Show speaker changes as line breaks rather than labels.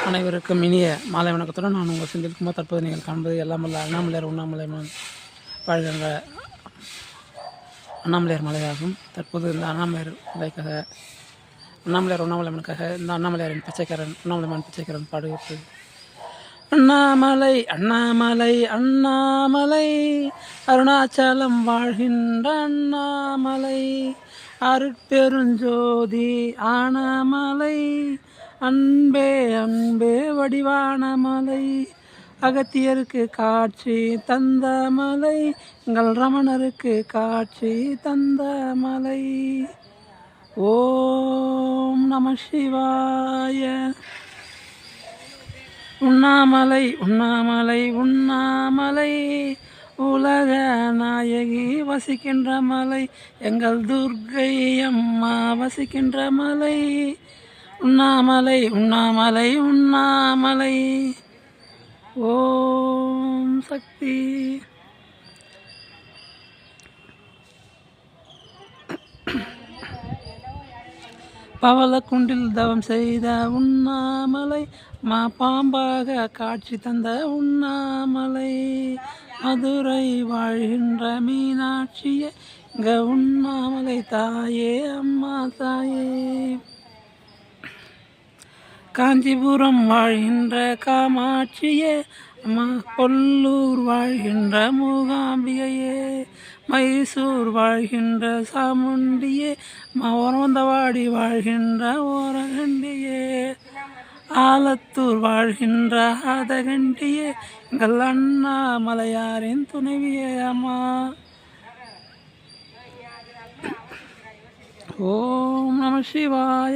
அனைவருக்கும் இனிய மாலை வணக்கத்துடன் நான் உங்கள் செந்தில்குமார். தற்போது நீங்கள் காண்பது எல்லாம் வல்ல அண்ணாமலையார் உண்ணாமலை வாழ்கின்ற அண்ணாமலையார் மலையாகும். தற்போது இந்த அண்ணாமலையார் மலைக்காக அண்ணாமலையார் உண்ணாமலைமனுக்காக இந்த அண்ணாமலையாரின் பிச்சைக்காரன் அண்ணாமலைமான் பிச்சைக்காரன் பாடுகிறது. அண்ணாமலை அண்ணாமலை அண்ணாமலை அருணாச்சலம் வாழ்கின்ற அண்ணாமலை அருட்பெருஞ்சோதி ஆனமலை அன்பே அன்பே வடிவான மலை அகத்தியருக்கு காட்சி தந்த மலை எங்கள் ரமணருக்கு காட்சி தந்த மலை. ஓம் நம சிவாய. உண்ணாமலை உண்ணாமலை உண்ணாமலை உலக நாயகி வசிக்கின்ற மலை எங்கள் துர்க்கை அம்மா வசிக்கின்ற மலை. உண்ணாமலை உண்ணாமலை உண்ணாமலை. ஓம் சக்தி. பவளக்குண்டில் தவம் செய்த உண்ணாமலை மா பாம்பாக காட்சி தந்த உண்ணாமலை மதுரை வாழ்கின்ற மீனாட்சியே இங்க உண்ணாமலை தாயே அம்மா தாயே. காஞ்சிபுரம் வாழ்கின்ற காமாட்சியே அம்மா கொல்லூர் வாழ்கின்ற மூகாம்பிகையே மைசூர் வாழ்கின்ற சாமுண்டியே ஓரந்தவாடி வாழ்கின்ற ஓரகண்டியே ஆலத்தூர் வாழ்கின்ற ஆதகண்டியே எங்கள் அண்ணாமலையாரின் துணைவியே அம்மா. ஓம் நம சிவாய.